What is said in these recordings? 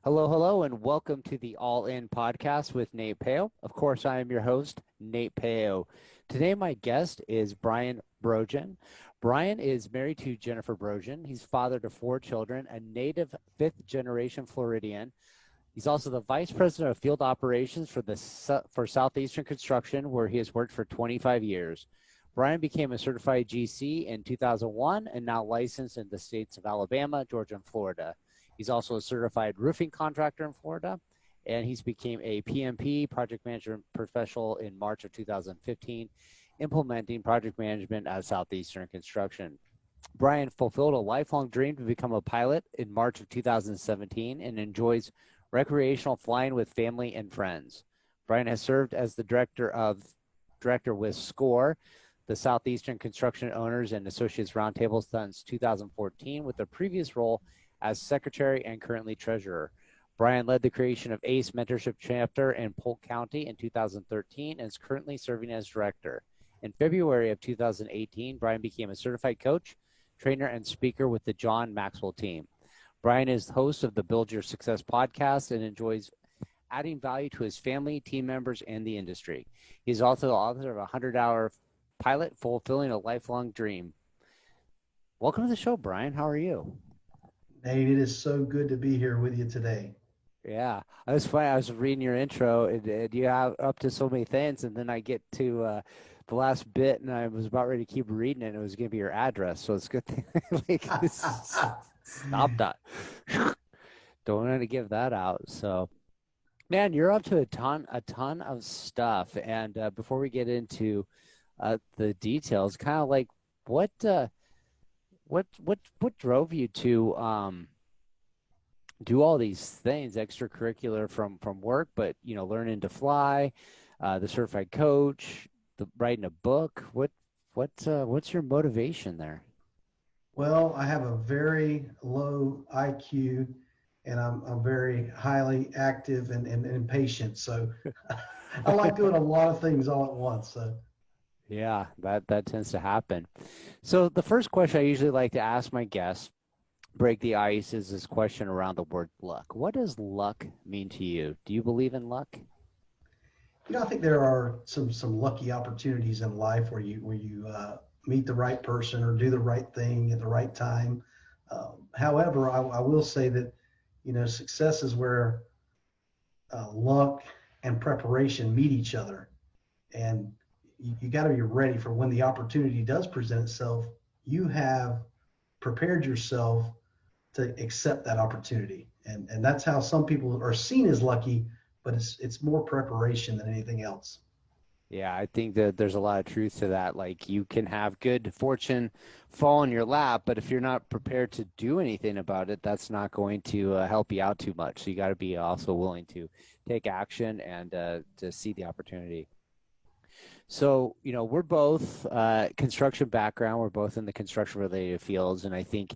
Hello, hello, and welcome to the All In podcast with Nate Peo. Of course, I am your host, Nate Peo. Today, my guest is Brian Brogen. Brian is married to Jennifer Brogen. He's father to 4 children, a native fifth-generation Floridian. He's also the vice president of field operations for Southeastern Construction, where he has worked for 25 years. Brian became a certified GC in 2001 and now licensed in the states of Alabama, Georgia, and Florida. He's also a certified roofing contractor in Florida, and he's became a PMP, project management professional, in March of 2015, implementing project management at Southeastern Construction. Brian fulfilled a lifelong dream to become a pilot in March of 2017 and enjoys recreational flying with family and friends. Brian has served as the director with SCOAR, the Southeastern Construction Owners and Associates Roundtable, since 2014, with a previous role as secretary and currently treasurer. Brian led the creation of ACE Mentorship Chapter in Polk County in 2013 and is currently serving as director. In February of 2018, Brian became a certified coach, trainer, and speaker with the John Maxwell Team. Brian is host of the Build Your Success podcast and enjoys adding value to his family, team members, and the industry. He's also the author of a 100-hour pilot, fulfilling a lifelong dream. Welcome to the show, Brian. How are you? Nate, it is so good to be here with you today. Yeah, it was funny. I was reading your intro, and you have up to so many things, and then I get to the last bit, and I was about ready to keep reading it, and it was going to be your address. So it's a good thing. Stop that. Don't want to give that out. So, man, you're up to a ton of stuff. And before we get into the details, kind of like what drove you to do all these things extracurricular from work, but learning to fly, the certified coach, the writing a book? What's your motivation there? Well, I have a very low IQ and I'm very highly active and impatient. So I like doing a lot of things all at once. So Yeah, that tends to happen. So the first question I usually like to ask my guests, break the ice, is this question around the word luck. What does luck mean to you? Do you believe in luck? I think there are some lucky opportunities in life where you meet the right person or do the right thing at the right time. However, I will say that success is where luck and preparation meet each other, and you got to be ready for when the opportunity does present itself. You have prepared yourself to accept that opportunity, and that's how some people are seen as lucky, but it's more preparation than anything else. Yeah, I think that there's a lot of truth to that. Like, you can have good fortune fall in your lap, but if you're not prepared to do anything about it, that's not going to help you out too much. So you got to be also willing to take action and to see the opportunity. So, we're both construction background. We're both in the construction related fields. And I think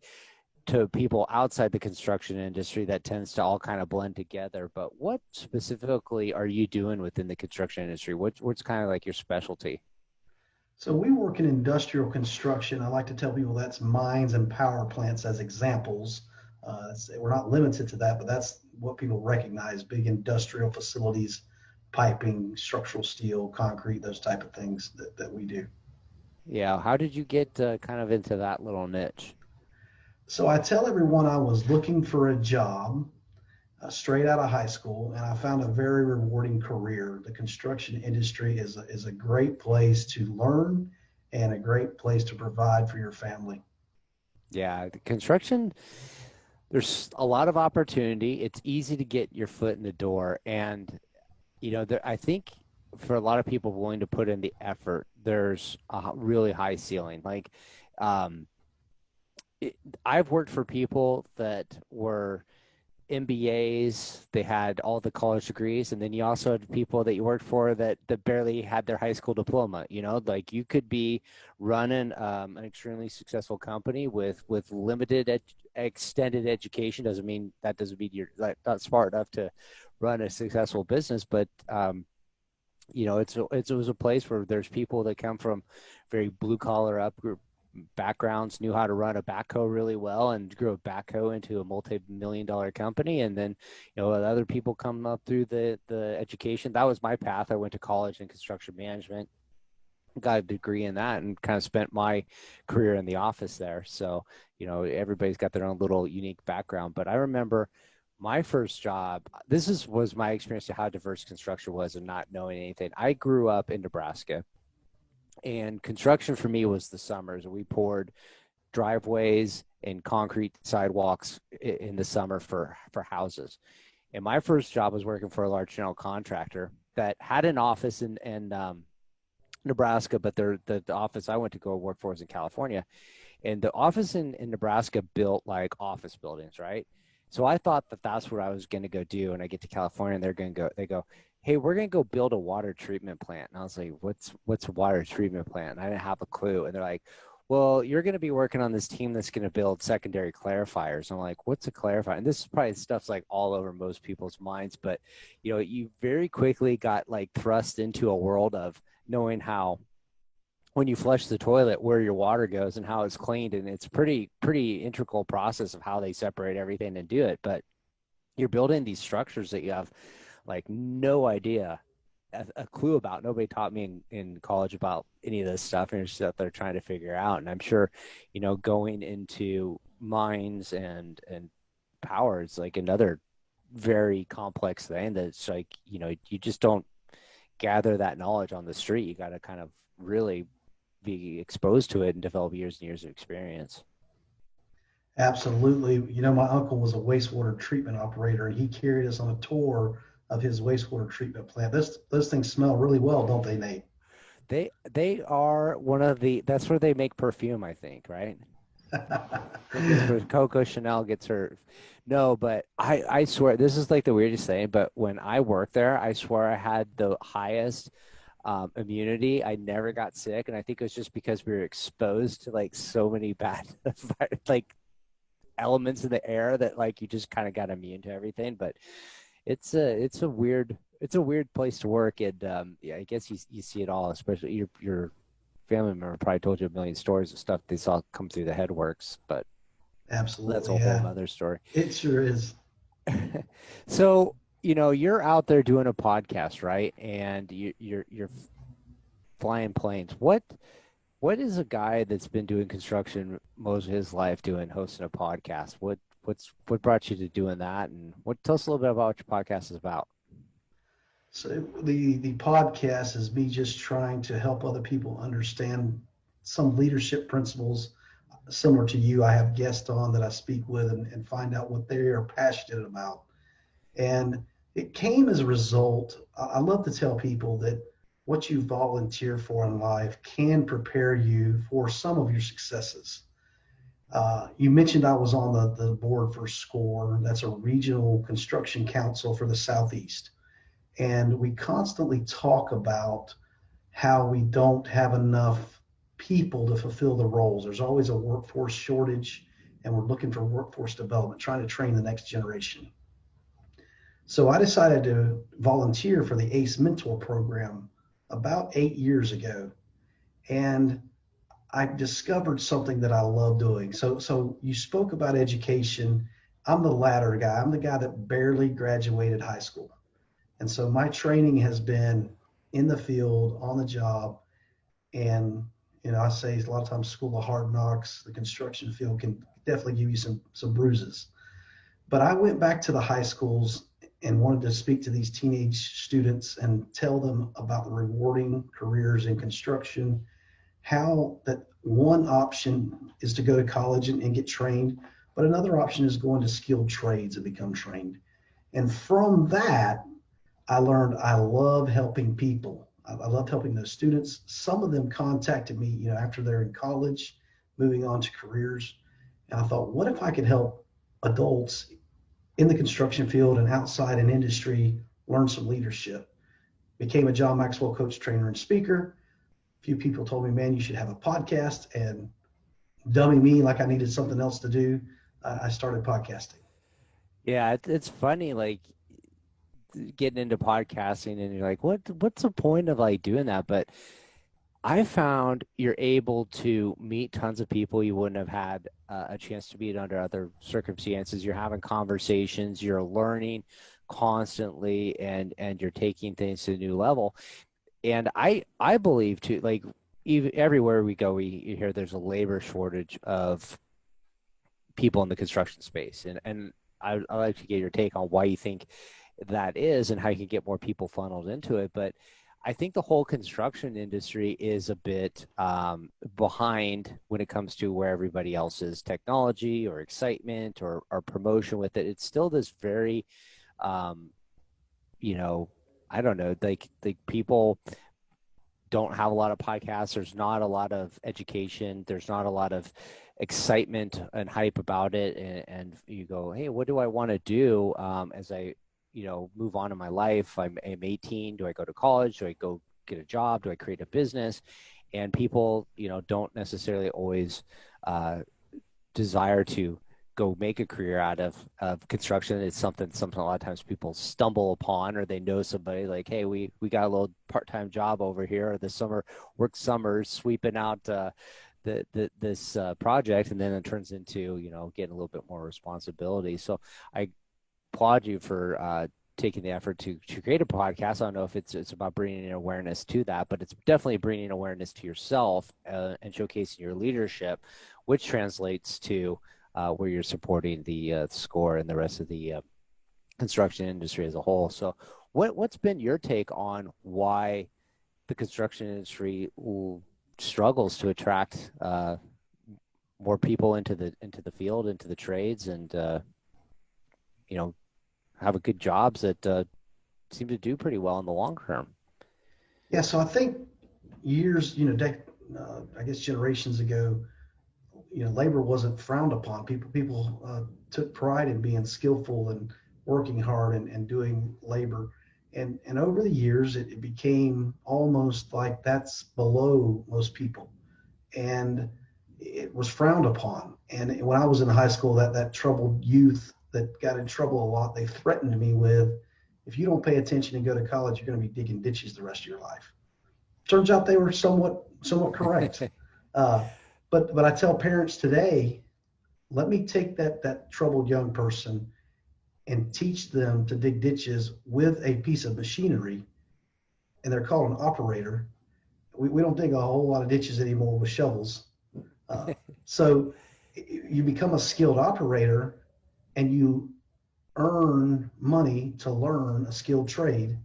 to people outside the construction industry, that tends to all kind of blend together. But what specifically are you doing within the construction industry? What's kind of like your specialty? So we work in industrial construction. I like to tell people that's mines and power plants as examples. We're not limited to that, but that's what people recognize: big industrial facilities, piping, structural steel, concrete, those type of things that we do. Yeah. How did you get kind of into that little niche? So I tell everyone I was looking for a job straight out of high school, and I found a very rewarding career. The construction industry is a great place to learn and a great place to provide for your family. Yeah. The construction, there's a lot of opportunity. It's easy to get your foot in the door. And, I think for a lot of people willing to put in the effort, there's a really high ceiling. Like, um, I've worked for people that were MBAs, they had all the college degrees, and then you also had people that you worked for that barely had their high school diploma. Like, you could be running an extremely successful company with limited extended education. Doesn't mean you're like not smart enough to run a successful business, but it was a place where there's people that come from very blue collar backgrounds, knew how to run a backhoe really well and grew a backhoe into a multi-million-dollar company. And then, other people come up through the education. That was my path. I went to college in construction management, got a degree in that, and kind of spent my career in the office there. So, everybody's got their own little unique background. But I remember my first job, was my experience to how diverse construction was and not knowing anything. I grew up in Nebraska, and construction for me was the summers. We poured driveways and concrete sidewalks in the summer for houses. And my first job was working for a large general contractor that had an office in Nebraska, but the office I went to go work for was in California. And the office in Nebraska built like office buildings, right? So I thought that that's what I was going to go do. And I get to California and they go, hey, we're going to go build a water treatment plant. And I was like, what's a water treatment plant? And I didn't have a clue. And they're like, well, you're going to be working on this team that's going to build secondary clarifiers. I'm like, what's a clarifier? And this is probably stuff's like all over most people's minds, but you very quickly got like thrust into a world of knowing how, when you flush the toilet, where your water goes and how it's cleaned. And it's pretty integral process of how they separate everything and do it. But you're building these structures that you have like no idea, a clue about. Nobody taught me in college about any of this stuff, and you're just out there trying to figure out. And I'm sure, going into mines and power is like another very complex thing that's like, you just don't gather that knowledge on the street. You got to kind of really be exposed to it and develop years and years of experience. Absolutely. My uncle was a wastewater treatment operator, and he carried us on a tour of his wastewater treatment plant. Those things smell really well, don't they, Nate? They are that's where they make perfume, I think, right? That's where Coco Chanel gets her. No, but I swear, this is like the weirdest thing, but when I worked there, I swear I had the highest immunity. I never got sick, and I think it was just because we were exposed to like so many bad like elements in the air that like you just kind of got immune to everything. But it's a weird place to work, and yeah, I guess you see it all, especially your family member probably told you a million stories of stuff they saw come through the headworks, but Absolutely, that's a whole other story. It sure is. So you're out there doing a podcast, right? And you're flying planes. What is a guy that's been doing construction most of his life hosting a podcast? What brought you to doing that, and tell us a little bit about what your podcast is about? So the podcast is me just trying to help other people understand some leadership principles similar to you. I have guests on that I speak with and find out what they are passionate about. And it came as a result. I love to tell people that what you volunteer for in life can prepare you for some of your successes. You mentioned I was on the board for SCOAR. That's a regional construction council for the Southeast. And we constantly talk about how we don't have enough people to fulfill the roles. There's always a workforce shortage, and we're looking for workforce development, trying to train the next generation. So I decided to volunteer for the ACE Mentor program about 8 years ago. And I discovered something that I love doing. So you spoke about education. I'm the latter guy. I'm the guy that barely graduated high school. And so my training has been in the field, on the job. And, I say a lot of times school of hard knocks, the construction field can definitely give you some bruises. But I went back to the high schools and wanted to speak to these teenage students and tell them about the rewarding careers in construction, how that one option is to go to college and get trained, but another option is going to skilled trades and become trained. And from that, I learned I love helping people. I love helping those students. Some of them contacted me, after they're in college, moving on to careers. And I thought, what if I could help adults in the construction field and outside in industry learn some leadership? Became a John Maxwell coach, trainer, and speaker. A few people told me, man, you should have a podcast, and dumbing me like I needed something else to do, I started podcasting. Yeah, it's funny, like getting into podcasting and you're like, what's the point of like doing that? But I found you're able to meet tons of people you wouldn't have had a chance to meet under other circumstances. You're having conversations, you're learning constantly, and you're taking things to a new level. And I believe too, like even everywhere we go, we hear there's a labor shortage of people in the construction space, and I like to get your take on why you think that is and how you can get more people funneled into it. But I think the whole construction industry is a bit behind when it comes to where everybody else is, technology or excitement or promotion with it. It's still this very, um, you know, I don't know, like people don't have a lot of podcasts. There's not a lot of education. There's not a lot of excitement and hype about it. And you go, hey, what do I want to do as I, move on in my life? I'm 18. Do I go to college? Do I go get a job? Do I create a business? And people, don't necessarily always desire to go make a career out of construction. It's something a lot of times people stumble upon, or they know somebody like, hey, we got a little part-time job over here, or this summer work summers sweeping out this project, and then it turns into getting a little bit more responsibility. So I applaud you for taking the effort to create a podcast. I don't know if it's about bringing awareness to that, but it's definitely bringing awareness to yourself and showcasing your leadership, which translates to where you're supporting the SCOAR and the rest of the construction industry as a whole. So what's been your take on why the construction industry struggles to attract more people into the field, into the trades, and have a good jobs that seem to do pretty well in the long term? Yeah, so I think years, I guess generations ago, labor wasn't frowned upon. People took pride in being skillful and working hard and doing labor. And over the years, it became almost like that's below most people. And it was frowned upon. And when I was in high school, that troubled youth that got in trouble a lot, they threatened me with, if you don't pay attention and go to college, you're going to be digging ditches the rest of your life. Turns out they were somewhat correct. Uh, but I tell parents today, let me take that troubled young person and teach them to dig ditches with a piece of machinery, and they're called an operator. We don't dig a whole lot of ditches anymore with shovels. So you become a skilled operator, and you earn money to learn a skilled trade,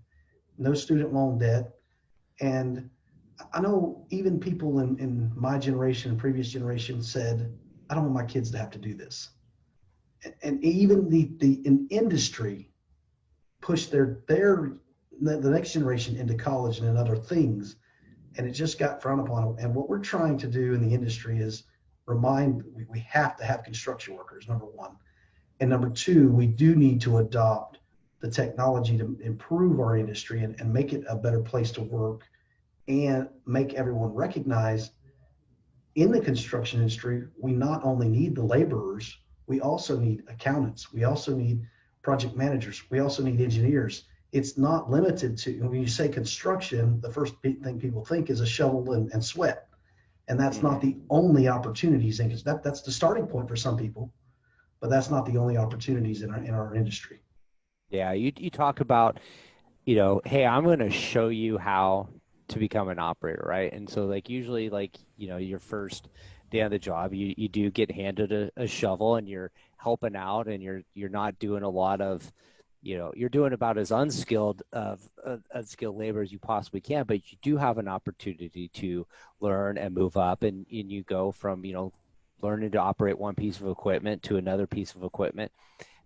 no student loan debt. And I know even people in my generation and previous generation said, I don't want my kids to have to do this. And even the industry pushed the next generation into college and in other things, and it just got frowned upon. And what we're trying to do in the industry is we have to have construction workers, number one. And number two, we do need to adopt the technology to improve our industry and make it a better place to work, and make everyone recognize in the construction industry, we not only need the laborers, we also need accountants, we also need project managers, we also need engineers. It's not limited to, when you say construction, the first thing people think is a shovel and sweat. And that's not the only opportunities, because that's the starting point for some people, but that's not the only opportunities in our industry. Yeah, you talk about, hey, I'm going to show you how to become an operator, right? And so like usually like, your first day on the job, you do get handed a shovel, and you're helping out, and you're not doing a lot of, you're doing about as unskilled labor as you possibly can, but you do have an opportunity to learn and move up, and you go from, learning to operate one piece of equipment to another piece of equipment.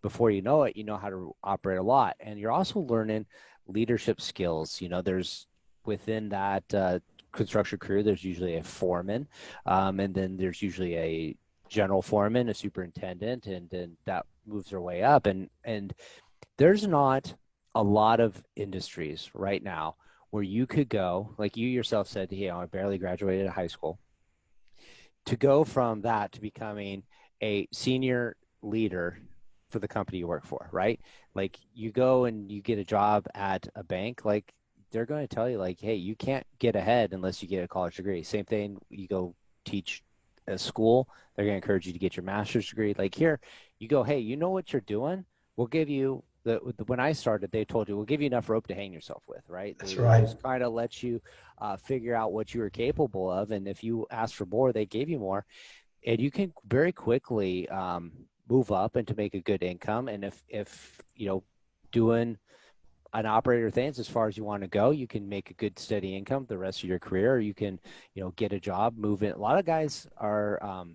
Before you know it, you know how to operate a lot. And you're also learning leadership skills. There's within that construction crew, there's usually a foreman, and then there's usually a general foreman, a superintendent, and then that moves their way up. And there's not a lot of industries right now where you could go, like you yourself said, I barely graduated high school, to go from that to becoming a senior leader for the company you work for, right? Like you go and you get a job at a bank, like they're going to tell you like, hey, you can't get ahead unless you get a college degree. Same thing, you go teach a school, they're going to encourage you to get your master's degree. Like here, you go, hey, you know what you're doing? We'll give you when I started, they told you we'll give you enough rope to hang yourself with, right? That's They right. just kind of let you figure out what you were capable of, and if you asked for more, they gave you more, and you can very quickly move up and to make a good income. And if doing an operator things as far as you want to go, you can make a good steady income the rest of your career. Or you can get a job, move in. A lot of guys are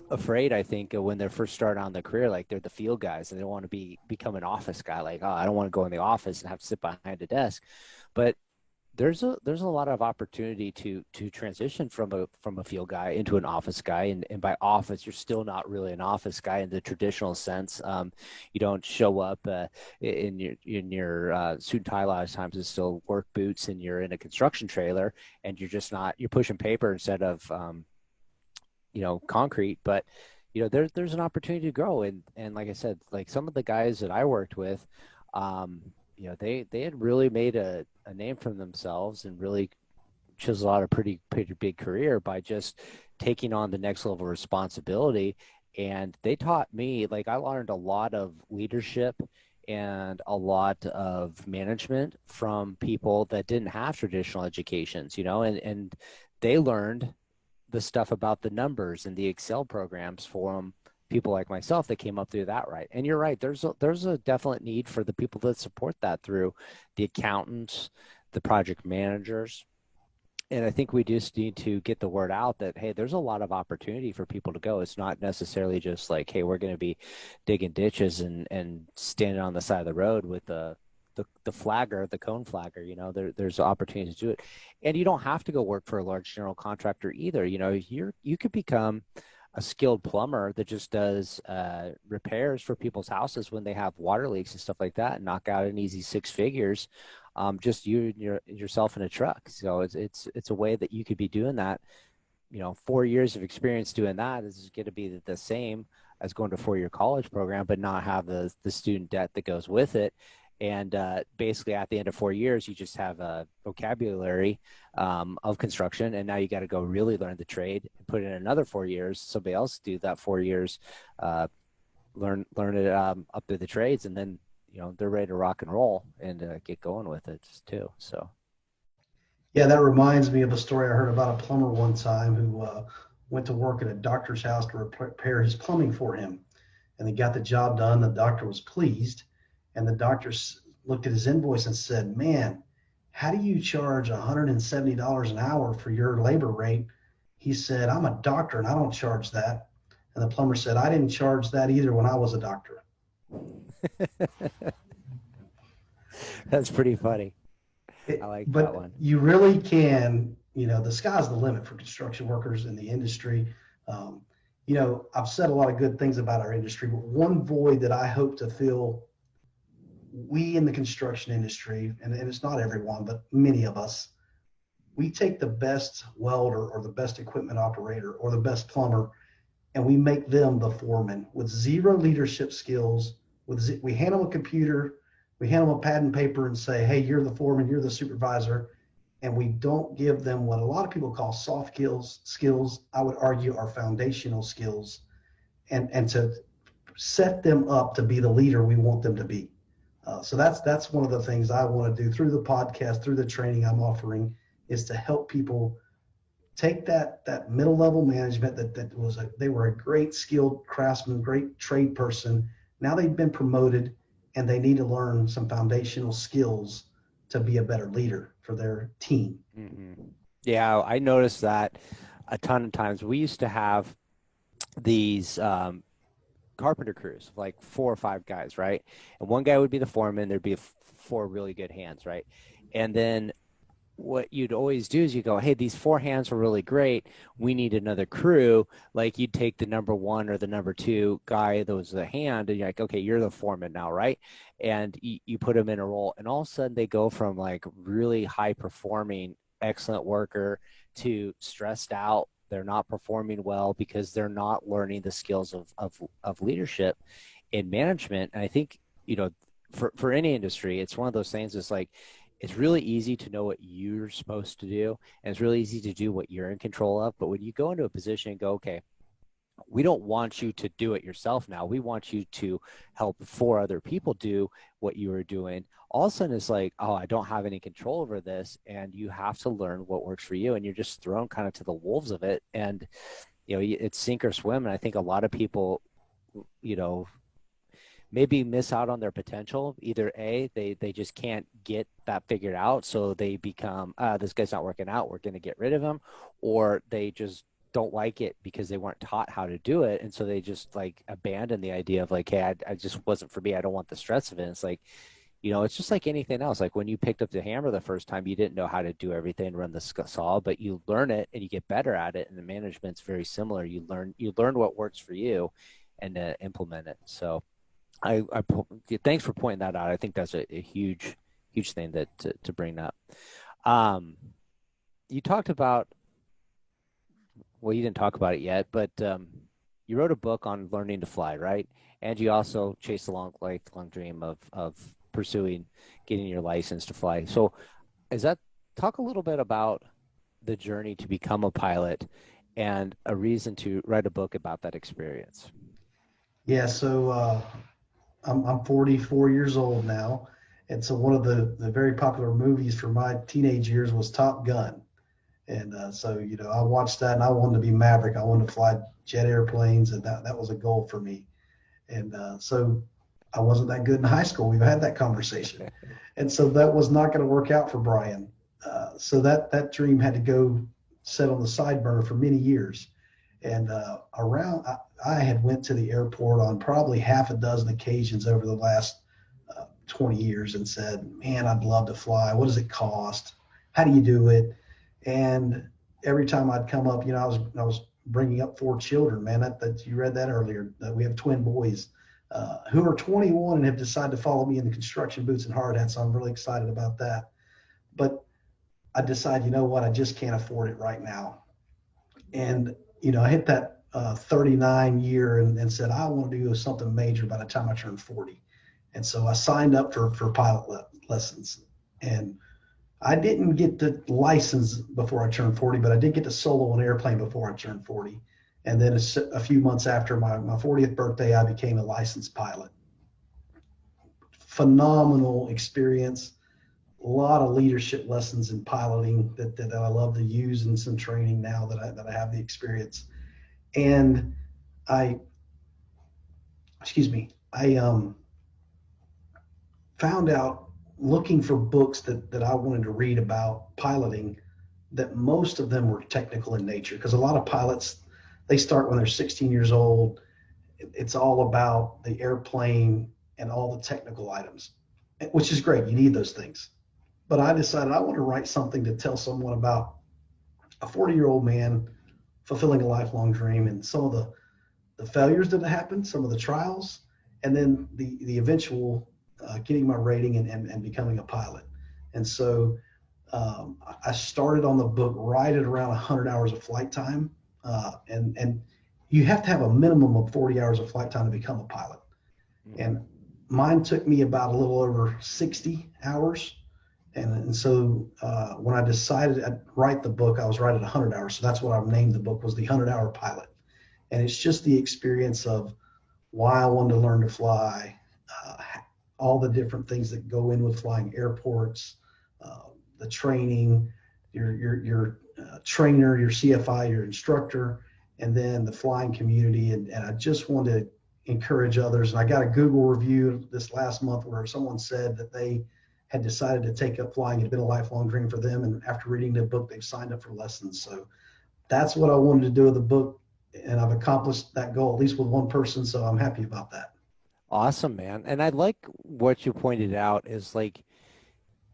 afraid, I think, when they're first starting on their career, like they're the field guys and they don't want to become an office guy. Like, oh, I don't want to go in the office and have to sit behind a desk. But there's a lot of opportunity to transition from a field guy into an office guy, and by office, you're still not really an office guy in the traditional sense. You don't show up in your suit and tie. A lot of times it's still work boots, and you're in a construction trailer, and you're pushing paper instead of concrete. But there's an opportunity to grow, and like I said, like some of the guys that I worked with, they had really made a name for themselves and really chiseled out a pretty big career by just taking on the next level of responsibility. And they taught me, like, I learned a lot of leadership and a lot of management from people that didn't have traditional educations, and they learned the stuff about the numbers and the Excel programs from people like myself that came up through that. Right. And you're right. There's a definite need for the people that support that through the accountants, the project managers. And I think we just need to get the word out that, hey, there's a lot of opportunity for people to go. It's not necessarily just like, hey, we're going to be digging ditches and standing on the side of the road with the flagger, the cone flagger. There's opportunities to do it. And you don't have to go work for a large general contractor either. You could become a skilled plumber that just does repairs for people's houses when they have water leaks and stuff like that, and knock out an easy 6 figures, just you and yourself in a truck. So it's a way that you could be doing that. 4 years of experience doing that is going to be the same as going to a 4-year college program, but not have the student debt that goes with it. And basically at the end of 4 years, you just have a vocabulary of construction. And now you got to go really learn the trade and put in another 4 years. Somebody else do that 4 years, learn it up through the trades. And then, they're ready to rock and roll and get going with it too. So. Yeah, that reminds me of a story I heard about a plumber one time who went to work at a doctor's house to repair his plumbing for him. And he got the job done. The doctor was pleased. And the doctor looked at his invoice and said, man, how do you charge $170 an hour for your labor rate? He said, I'm a doctor and I don't charge that. And the plumber said, I didn't charge that either when I was a doctor. That's pretty funny. I like that one. You really can, the sky's the limit for construction workers in the industry. I've said a lot of good things about our industry, but one void that I hope to fill, we in the construction industry, and it's not everyone, but many of us, we take the best welder or the best equipment operator or the best plumber, and we make them the foreman with zero leadership skills. We hand them a computer, we hand them a pad and paper and say, hey, you're the foreman, you're the supervisor. And we don't give them what a lot of people call soft skills, I would argue are foundational skills, and to set them up to be the leader we want them to be. So that's one of the things I want to do through the podcast, through the training I'm offering, is to help people take that middle level management they were a great skilled craftsman, great trade person. Now they've been promoted and they need to learn some foundational skills to be a better leader for their team. Mm-hmm. Yeah, I noticed that a ton of times. We used to have these carpenter crews, like 4 or 5 guys, right? And one guy would be the foreman. There'd be 4 really good hands, right? And then what you'd always do is you go, hey, these 4 hands were really great. We need another crew. Like you'd take the number 1 or the number 2 guy that was the hand, and you're like, okay, you're the foreman now, right? And you put them in a role, and all of a sudden they go from like really high performing, excellent worker to stressed out. They're not performing well because they're not learning the skills of leadership and management. And I think, for any industry, it's one of those things. It's like, it's really easy to know what you're supposed to do, and it's really easy to do what you're in control of. But when you go into a position and go, okay, we don't want you to do it yourself now. We want you to help 4 other people do what you were doing. All of a sudden it's like, oh, I don't have any control over this. And you have to learn what works for you. And you're just thrown kind of to the wolves of it. And, it's sink or swim. And I think a lot of people, maybe miss out on their potential. Either A, they just can't get that figured out. So they become, this guy's not working out, we're going to get rid of him. Or they just don't like it because they weren't taught how to do it. And so they just like abandon the idea of like, hey, I just wasn't for me. I don't want the stress of it. And it's like, it's just like anything else. Like when you picked up the hammer the first time, you didn't know how to do everything, run the saw, but you learn it and you get better at it. And the management's very similar. You learn what works for you and implement it. So I thanks for pointing that out. I think that's a huge thing to bring up. You talked about, well, you didn't talk about it yet, but you wrote a book on learning to fly, right? And you also chased a lifelong dream of pursuing getting your license to fly. So talk a little bit about the journey to become a pilot and a reason to write a book about that experience. Yeah, so I'm 44 years old now. And so one of the very popular movies for my teenage years was Top Gun. And so, I watched that and I wanted to be Maverick. I wanted to fly jet airplanes, and that was a goal for me. And so I wasn't that good in high school. We've had that conversation. And so that was not going to work out for Brian. So that dream had to go set on the side burner for many years. And I had went to the airport on probably half a dozen occasions over the last 20 years and said, man, I'd love to fly. What does it cost? How do you do it? And every time I'd come up, I was bringing up 4 children, man. That you read that earlier. That we have twin boys who are 21 and have decided to follow me in the construction boots and hard hats. So I'm really excited about that. But I decided, you know what, I just can't afford it right now. And I hit that 39 year and said I want to do something major by the time I turned 40. And so I signed up for pilot lessons. And I didn't get the license before I turned 40, but I did get to solo an airplane before I turned 40. And then a few months after my 40th birthday, I became a licensed pilot. Phenomenal experience. A lot of leadership lessons in piloting that I love to use in some training now that I have the experience. And I found out looking for books that I wanted to read about piloting that most of them were technical in nature, because a lot of pilots, they start when they're 16 years old. It's all about the airplane and all the technical items, which is great. You need those things. But I decided I want to write something to tell someone about a 40-year-old man fulfilling a lifelong dream and some of the failures that happened, some of the trials, and then the eventual getting my rating and becoming a pilot. And so I started on the book right at around 100 hours of flight time. And you have to have a minimum of 40 hours of flight time to become a pilot. And mine took me about a little over 60 hours. And so when I decided to write the book, I was right at 100 hours. So that's what I named the book, was the 100-Hour Pilot. And it's just the experience of why I wanted to learn to fly, all the different things that go in with flying airports, the training, your trainer, your CFI, your instructor, and then the flying community. And I just wanted to encourage others. And I got a Google review this last month where someone said that they had decided to take up flying. It had been a lifelong dream for them. And after reading the book, they've signed up for lessons. So that's what I wanted to do with the book. And I've accomplished that goal, at least with one person. So I'm happy about that. Awesome, man. And I like what you pointed out is like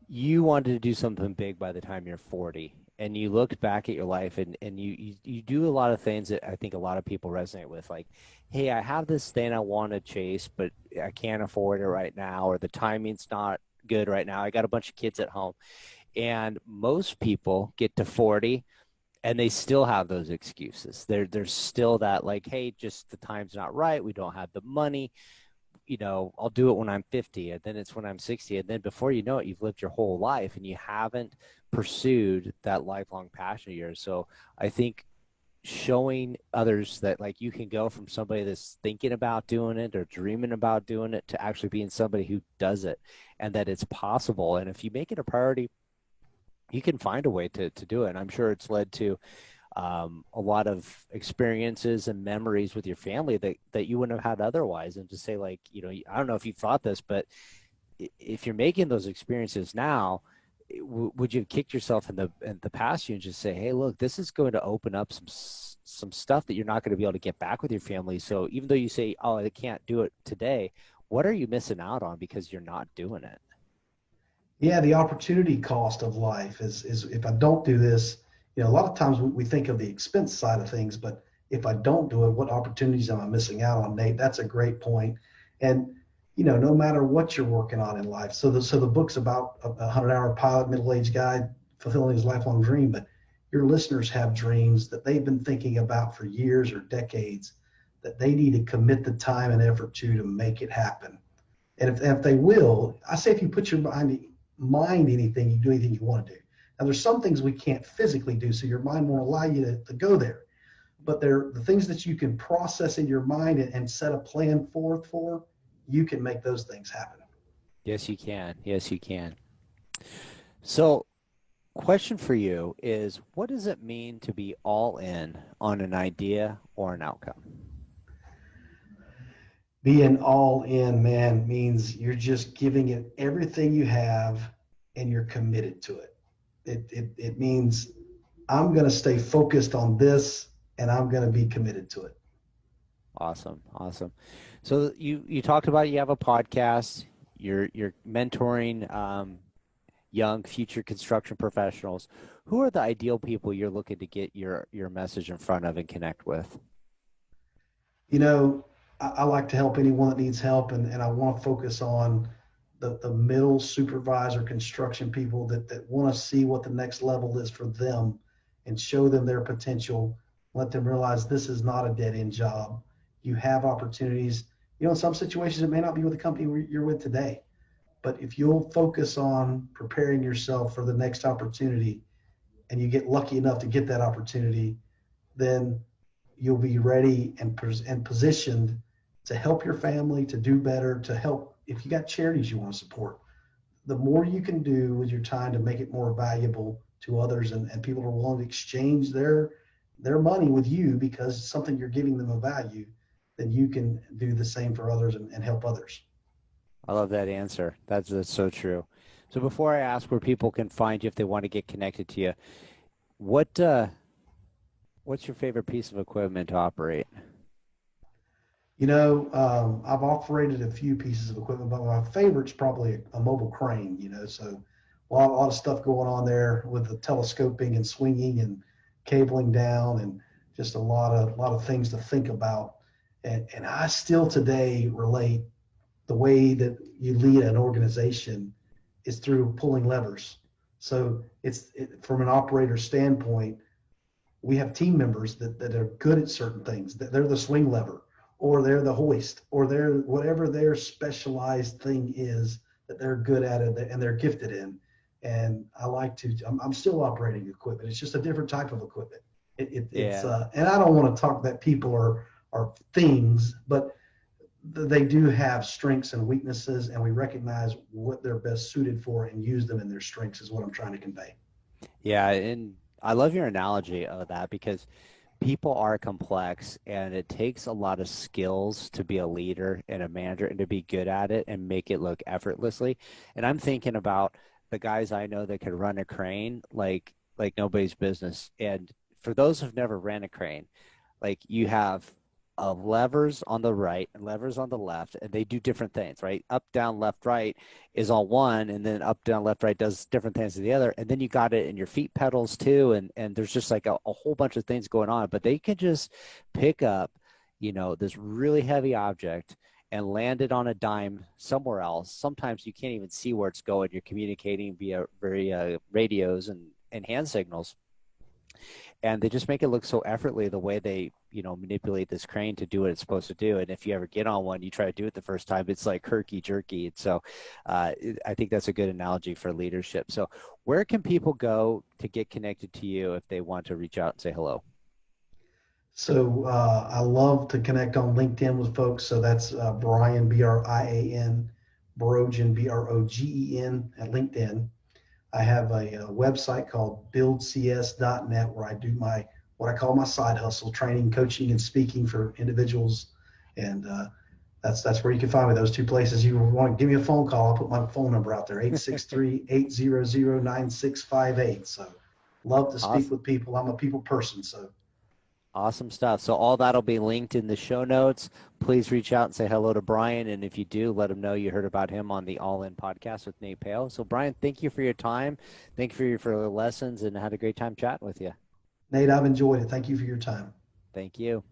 you wanted to do something big by the time you're 40. And you looked back at your life and you do a lot of things that I think a lot of people resonate with. Like, hey, I have this thing I want to chase, but I can't afford it right now, or the timing's not good right now. I got a bunch of kids at home. And most people get to 40 and they still have those excuses. There's still that like, hey, just the time's not right. We don't have the money. I'll do it when I'm 50, and then it's when I'm 60, and then before you know it, you've lived your whole life and you haven't pursued that lifelong passion of yours. So I think showing others that like you can go from somebody that's thinking about doing it or dreaming about doing it to actually being somebody who does it, and that it's possible. And if you make it a priority, you can find a way to do it. And I'm sure it's led to a lot of experiences and memories with your family that you wouldn't have had otherwise. And to say like, I don't know if you've thought this, but if you're making those experiences now, would you have kicked yourself in the past and just say, hey, look, this is going to open up some stuff that you're not going to be able to get back with your family. So even though you say, oh, I can't do it today, what are you missing out on because you're not doing it? Yeah, the opportunity cost of life is if I don't do this, a lot of times we think of the expense side of things, but if I don't do it, what opportunities am I missing out on, Nate? That's a great point. And no matter what you're working on in life. So the book's about a 100-hour pilot, middle-aged guy fulfilling his lifelong dream, but your listeners have dreams that they've been thinking about for years or decades that they need to commit the time and effort to make it happen. And if they will, I say if you put your mind anything, you do anything you want to do. Now there's some things we can't physically do, so your mind won't allow you to go there. But they're the things that you can process in your mind and set a plan forth for, you can make those things happen. Yes, you can. Yes, you can. So question for you is, what does it mean to be all in on an idea or an outcome? Being all in, man, means you're just giving it everything you have and you're committed to it. It means I'm going to stay focused on this and I'm going to be committed to it. Awesome. Awesome. So you talked about, you have a podcast, you're mentoring young future construction professionals. Who are the ideal people you're looking to get your message in front of and connect with? I like to help anyone that needs help, and I want to focus on the middle supervisor construction people that want to see what the next level is for them and show them their potential, let them realize this is not a dead-end job. You have opportunities. In some situations, it may not be with the company you're with today, but if you'll focus on preparing yourself for the next opportunity and you get lucky enough to get that opportunity, then you'll be ready and positioned to help your family, to do better, to help. If you got charities you want to support, the more you can do with your time to make it more valuable to others, and people are willing to exchange their money with you because it's something you're giving them a value, then you can do the same for others and help others. I love that answer. That's so true. So before I ask where people can find you if they want to get connected to you, what's your favorite piece of equipment to operate? I've operated a few pieces of equipment, but my favorite's probably a mobile crane, so a lot of stuff going on there with the telescoping and swinging and cabling down and just a lot of things to think about. And I still today relate the way that you lead an organization is through pulling levers. So from an operator standpoint, we have team members that are good at certain things, that they're the swing lever, or they're the hoist, or they're whatever their specialized thing is that they're good at it and they're gifted in. And I'm still operating equipment. It's just a different type of equipment. It's and I don't want to talk that people are things, but they do have strengths and weaknesses, and we recognize what they're best suited for and use them in their strengths is what I'm trying to convey. Yeah, and I love your analogy of that because people are complex and it takes a lot of skills to be a leader and a manager and to be good at it and make it look effortlessly. And I'm thinking about the guys I know that could run a crane like nobody's business. And for those who've never ran a crane, like you have levers on the right and levers on the left, and they do different things, right? Up, down, left, right is on one, and then up, down, left, right does different things to the other. And then you got it in your feet pedals too, and there's just like a whole bunch of things going on. But they can just pick up, this really heavy object and land it on a dime somewhere else. Sometimes you can't even see where it's going. You're communicating via radios and hand signals. And they just make it look so effortlessly the way they manipulate this crane to do what it's supposed to do. And if you ever get on one, you try to do it the first time, it's like herky jerky. And so I think that's a good analogy for leadership. So where can people go to get connected to you if they want to reach out and say hello? So I love to connect on LinkedIn with folks. So that's Brian, Brian, Brogen, Brogen at LinkedIn. I have a website called buildcs.net where I do what I call my side hustle, training, coaching, and speaking for individuals. And that's where you can find me, those two places. You want to give me a phone call, I'll put my phone number out there, 863-800-9658. So love to speak with people. I'm a people person. So awesome stuff. So all that'll be linked in the show notes. Please reach out and say hello to Brian. And if you do, let him know you heard about him on the All In podcast with Nate Pale. So Brian, thank you for your time. Thank you for the lessons, and had a great time chatting with you. Nate, I've enjoyed it. Thank you for your time. Thank you.